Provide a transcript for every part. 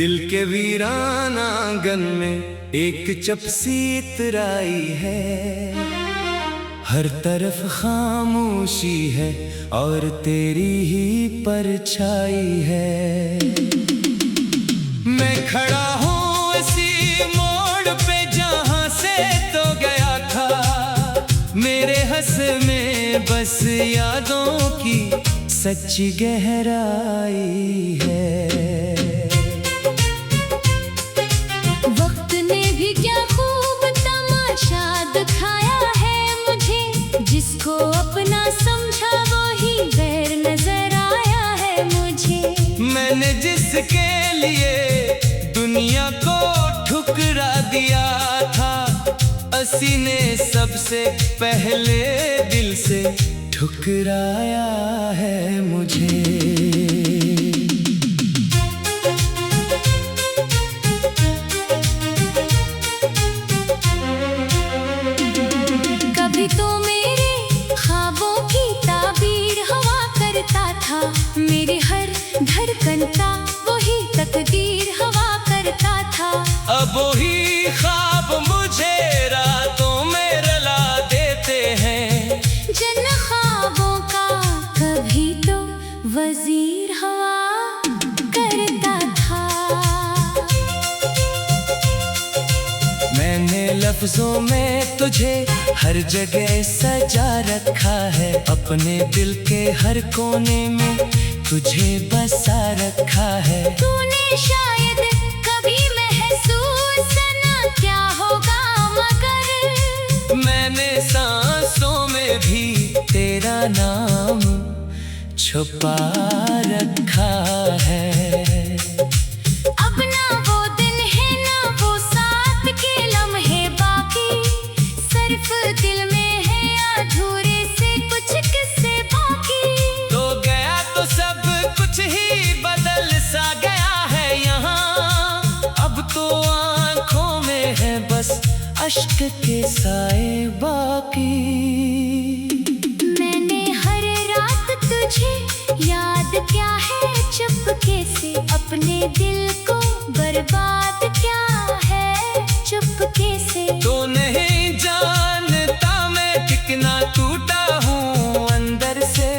दिल के वीरान आंगन में एक चपसी इतराई है, हर तरफ खामोशी है और तेरी ही परछाई है। मैं खड़ा हूँ इसी मोड़ पे जहाँ से तो गया था, मेरे हंस में बस यादों की सच्ची गहराई है। वक्त ने भी क्या खूब तमाशा दिखाया है मुझे, जिसको अपना समझा वो ही गैर नजर आया है मुझे। मैंने जिसके लिए दुनिया को ठुकरा दिया था, असी ने सबसे पहले दिल से ठुकराया है मुझे। कभी तो मेरे ख्वाबों की ताबीर हवा करता था, मेरी हर धड़कन का वही तकदीर हवा करता था। अब वही ख्वाब मुझे रातों में रुला देते हैं, जिन ख्वाबों का कभी तो वजीर हवा करता था। मैंने लफ्जों में तुझे हर जगह सजा रखा है, अपने दिल के हर कोने में तुझे बसा रखा है। तूने शायद कभी महसूस न क्या होगा, मगर मैंने सांसों में भी तेरा नाम छुपा रखा है। अब ना वो दिन है ना वो साथ के लम्हे बाकी, सिर्फ दिल में है अधूरे से कुछ किस्से बाकी। तो गया तो सब कुछ ही बदल सा गया है यहाँ, अब तो आँखों में है बस अश्क के साए बाकी। मैंने हर रात तुझे याद क्या है चुपके से, अपने दिल को बर्बाद क्या है चुपके से। तो नहीं जानता मैं कितना टूटा हूँ अंदर से,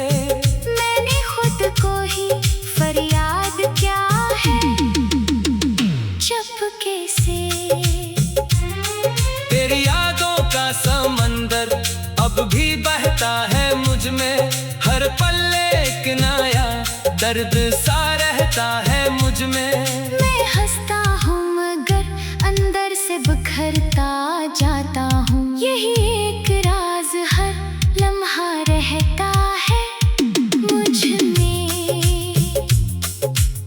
मैंने खुद को ही फरियाद क्या है चुपके से। तेरी यादों का समंदर अब भी बहता है मुझ में, हर पल एक नया दर्द सा रहता है मुझ में। मैं हंसता हूँ मगर अंदर से बिखरता जाता हूँ, यही एक राज हर लम्हा रहता है मुझ में।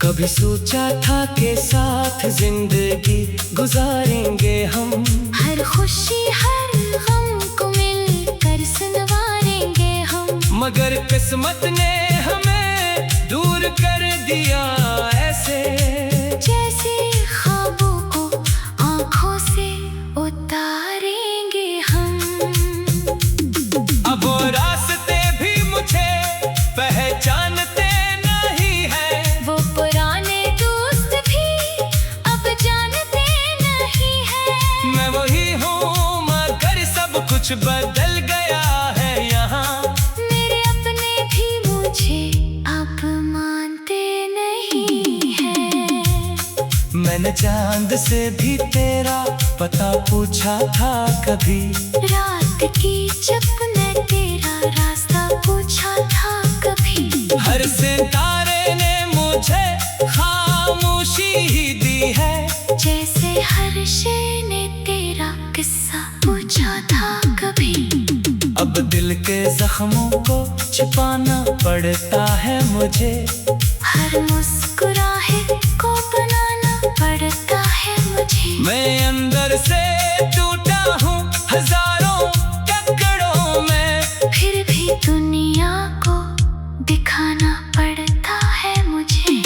कभी सोचा था कि साथ जिंदगी गुजारेंगे हम, हर खुशी हर गम को मिलकर सुनवारेंगे हम, मगर किस्मत ने हमें दूर कर दिया ऐसे, जैसे ख्वाबों को आँखों से उतारेंगे हम। अब वो रास्ते भी मुझे पहचानते नहीं है, वो पुराने दोस्त भी अब जानते नहीं है। मैं वही हूँ मगर सब कुछ बदल गया है यहाँ। मेरे अपने भी मुझे अब मानते नहीं है। मैंने चांद से भी तेरा पता पूछा था कभी, रात की जब मैं तेरा रास्ता पूछा था कभी, हर सितारे ने मुझे खामोशी ही दी है, जैसे हर शे ने तेरा किस्सा पूछा था कभी। अब दिल के जख्मों को छिपाना पड़ता है मुझे, हर मुस्कुराहे को बनाना पड़ता है मुझे। मैं अंदर से टूटा हूँ हजारों टुकड़ों में, फिर भी दुनिया को दिखाना पड़ता है मुझे।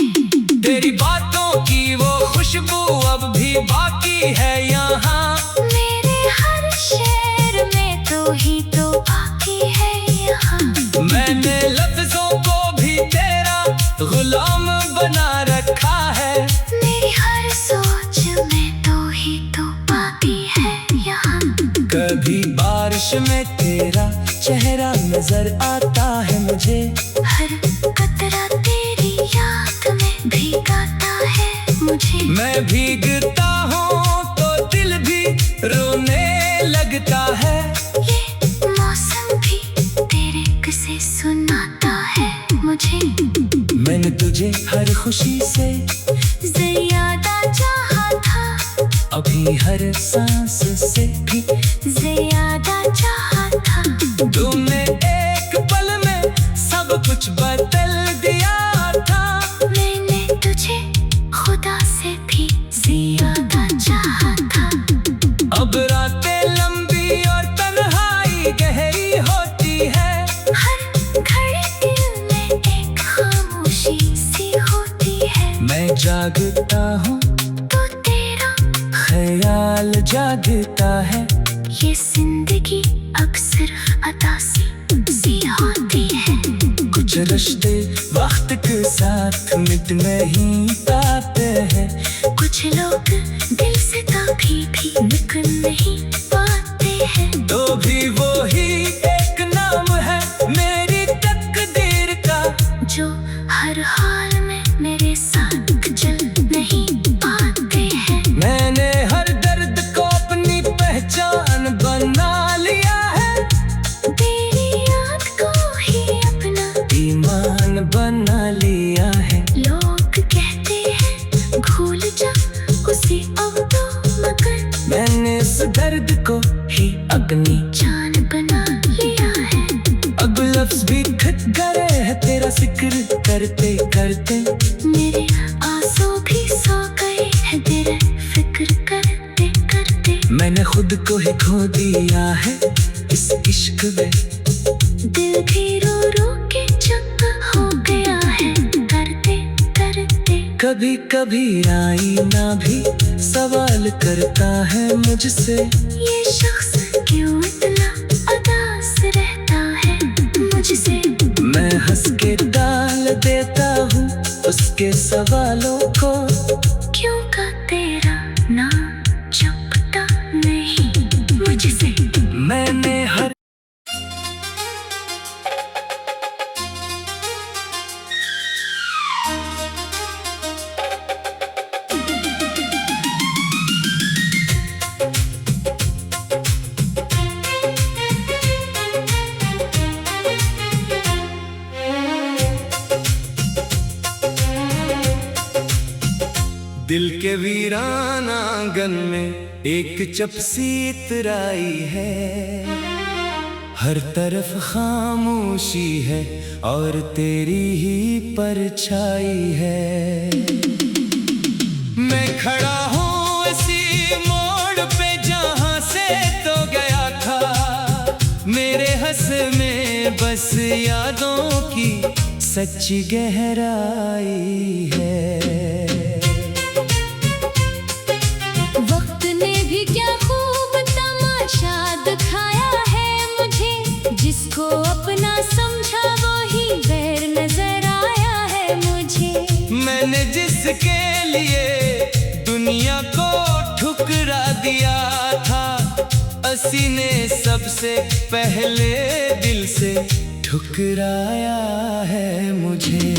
तेरी बातों की वो खुशबू अब भी बाकी है यहाँ, मेरे हर शेर में तो ही तो बाकी है यहाँ। मैंने लफ्जों को भी तेरा गुलाम बना रखा है, मेरी हर काश में तेरा चेहरा नजर आता है मुझे। हर कतरा तेरी याद में भीगाता है मुझे। मैं भीगता हूँ तो दिल भी रोने लगता है। ये मौसम भी तेरे किस्से सुनाता है मुझे। मैंने तुझे हर खुशी से ज्यादा चाहा था, अभी हर सांस से भी ज्यादा चाहा था। तूने एक पल में सब कुछ बदल दिया था। मैंने तुझे खुदा से भी ज्यादा चाहा था। अब रातें लंबी और तन्हाई गहरी होती है। हर घड़ी दिल में एक खामोशी सी होती है। मैं जागता हूँ तो तेरा ख्याल जागता है। ये जिंदगी अब सिर्फ अदा सी होती है। कुछ रिश्ते वक्त के साथ मिट नहीं पाते हैं। कुछ लोग दिल से कभी भी निकल नहीं पाते हैं। तो भी वो ही एक नाम है मेरी तकदीर का, जो हर हाल में मेरे साथ चल नहीं पाते हैं। मैंने हर दर्द को अपनी पहचान बना लिया है। तेरी याद को ही अपना ईमान बना लिया है। लोग कहते हैं भूल जा उसे अब तो, मगर मैंने इस दर्द को ही अपनी जान बना लिया है। अब लफ्ज भी थक गए हैं तेरा जिक्र करते करते। मेरे आंसू भी सो गए हैं तेरे फिक्र करते करते। मैंने खुद को ही खो दिया है इस इश्क में। दिल भी रो रो के चुप हो गया है करते करते। कभी कभी आईना भी सवाल करता है मुझसे। ये शख्स क्यों इतना उदास रहता है मुझसे। मैं हंस के डाल देता हूँ उसके सवालों को। क्यों का तेरा नाम चुपता नहीं मुझसे। मैंने हर दिल के वीरान आंगन में एक चपसी इतराई है। हर तरफ खामोशी है और तेरी ही परछाई है। मैं खड़ा हूँ इसी मोड़ पे जहाँ से तो गया था। मेरे हंस में बस यादों की सच्ची गहराई है। वक्त ने भी क्या खूब तमाशा दिखाया है मुझे। जिसको अपना समझा वो ही गैर नजर आया है मुझे। मैंने जिसके लिए दुनिया को ठुकरा दिया था, असी ने सबसे पहले दिल से ठुकराया है मुझे।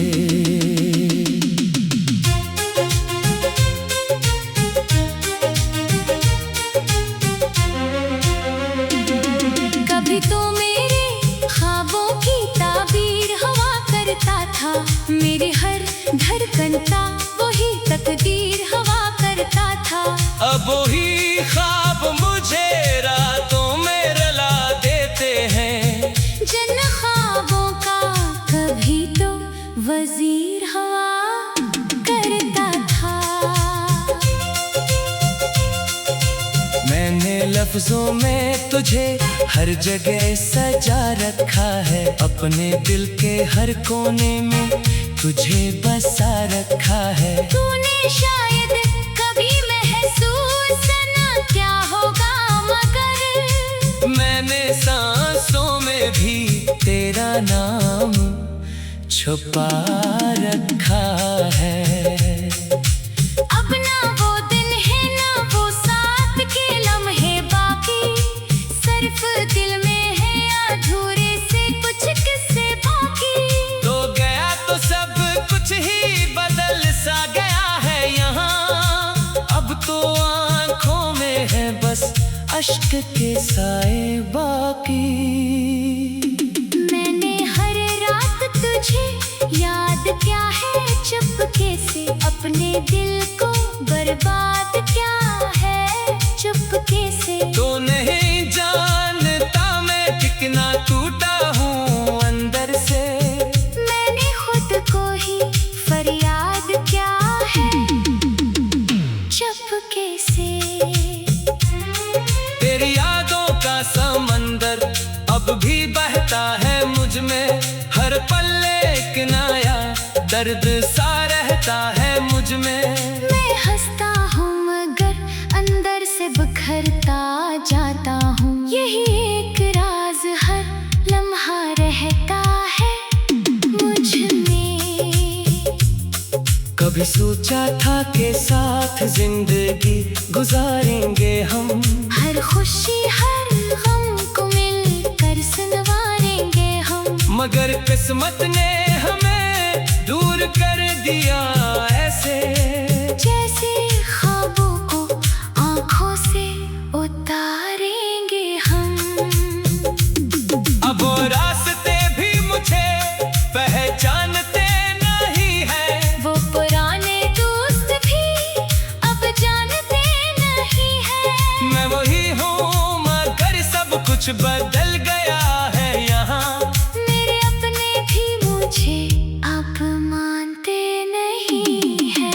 कभी तो मेरे ख्वाबों की ताबीर हवा करता था। मेरे हर धड़कन का वही तकदीर हवा करता था। अब वही ख्वाब मुझे रातों में रुला देते हैं। जिन ख्वाबों का कभी तो वजीर हवा करता था। मैंने लफ्जों में तुझे हर जगह सजा रखा है। अपने दिल के हर कोने में तुझे बसा रखा है। तूने शायद कभी महसूस न क्या होगा, मगर मैंने सांसों में भी तेरा नाम छुपा रखा है। अब ना वो दिन है ना वो साथ के लम्हे बाकी, सिर्फ दिल में अश्क के साए बाकी। मैंने हर रात तुझे याद क्या है चुपके से, अपने दिल को बर्बाद क्या है चुपके से। तो नहीं जानता मैं कितना टूटा हूँ अंदर से, मैंने खुद को ही फरियाद क्या है चुपके से। तेरी यादों का समंदर अब भी बहता है मुझ में, हर पल एक नया दर्द सा रहता है मुझ में। मैं हंसता हूँ मगर अंदर से बिखरता जाता हूँ, यही एक राज हर लम्हा रहता है मुझ में। कभी सोचा था कि साथ जिंदगी गुजारेंगे हम, हर खुशी हर गम को मिलकर सुनवारेंगे हम, मगर किस्मत ने हमें दूर कर दिया ऐसे, जैसे ख्वाबों को आंखों से उतारेंगे हम। अब वो रास्ते भी मुझे पहचानते नहीं है, वो पुराने दोस्त भी अब जानते नहीं है। मैं वही हूँ मगर सब कुछ बदल गया है यहाँ। मेरे अपने भी मुझे अब मानते नहीं है।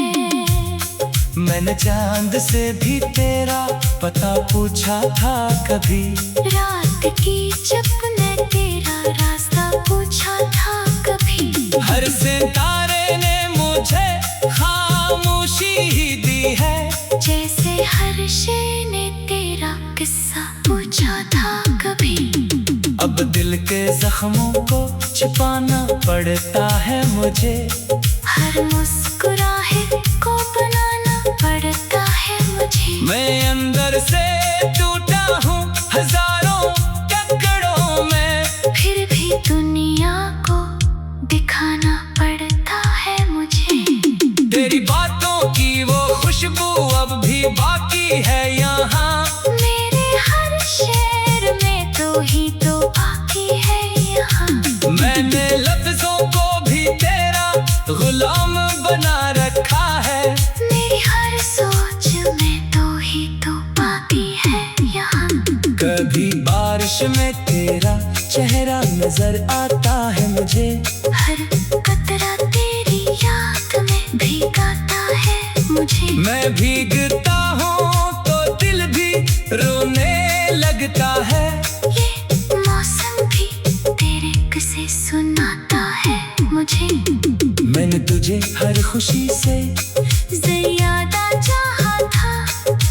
मैंने चांद से भी तेरा पता पूछा था कभी, रात की जब मैं तेरा रास्ता पूछा था कभी। हर सितारे ने मुझे खामोशी ही दी है, जैसे हर शे ने तेरा किस्सा पूछा था कभी। अब दिल के जख्मों को छिपाना पड़ता है मुझे, हर मुस्कुराहे को बनाना पड़ता है मुझे। मैं अंदर से टूटा हूँ हजारों टुकड़ों में, फिर भी दुनिया को दिखाना पड़ता है मुझे। तेरी बातों की वो खुशबू अब भी बाकी है यहाँ, मेरे हर शेर में तो ही तो बाकी है यहाँ। मैंने लफ्जों को भी तेरा गुलाम बना रखा है, मेरी हर सोच में तो ही तो बाकी है यहाँ। कभी बारिश में तेरा चेहरा नजर आता है मुझे, हर कतरा तेरी याद में भीगाता है मुझे। मैं भीगता हूँ तो दिल भी रोने लगता है, ये मौसम भी तेरे किस्से सुनाता है मुझे। मैंने तुझे हर खुशी से ज्यादा चाहा था,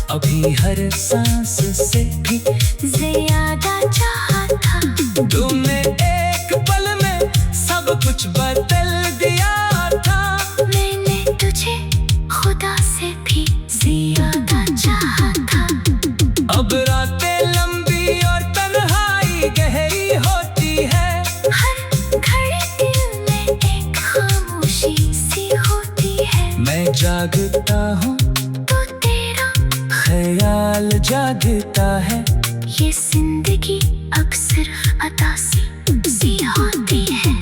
अभी हर सांस से भी ज्यादा चाहा था। तूने एक पल में सब कुछ बदल दिया था, मैंने तुझे खुदा से भी ज्यादा चाहा था। अब रातें लंबी और तन्हाई गहरी होती है, हर घड़ी दिल में एक खामोशी सी होती है। मैं जागता हूँ तो तेरा ख्याल जागता है, ये जिंदगी अब सिर्फ अता सी होती है।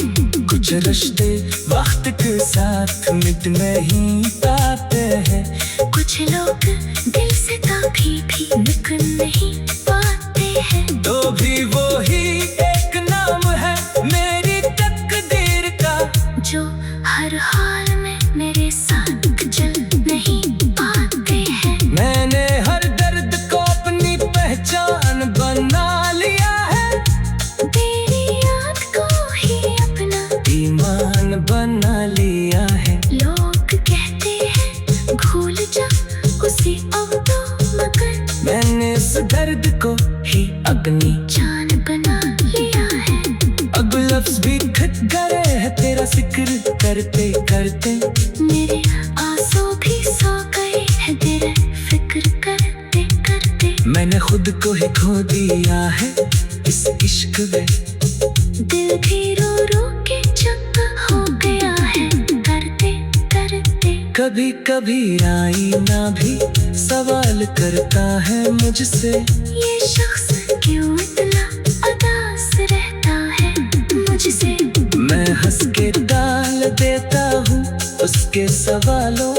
कुछ रिश्ते वक्त के साथ मिट नहीं पाते हैं, कुछ लोग दिल से कभी भी निकल नहीं पाते हैं। तो भी वो ही एक नाम है मेरी तकदीर का, जो हर हाल में मेरे साथ चल नहीं पाते हैं। मैंने हर दर्द को अपनी पहचान बना लिया है, तेरी याद को ही अपना ईमान बना लिया है। लोग कहते हैं भूल जा उसे अब तो, मगर मैंने इस दर्द को ही अपनी जान बना लिया है। अब लफ्ज भी खट गए हैं तेरा जिक्र करते करते, मेरे आंसू भी सो गए हैं तेरे फिक्र करते करते। मैंने खुद को ही खो दिया है इस इश्क में, दिल भी रो रो के चुप हो गया है करते करते। कभी कभी आईना भी सवाल करता है मुझसे, ये शख्स क्यों इतना उदास रहता है मुझसे। मैं हंस के टाल देता हूँ उसके सवालों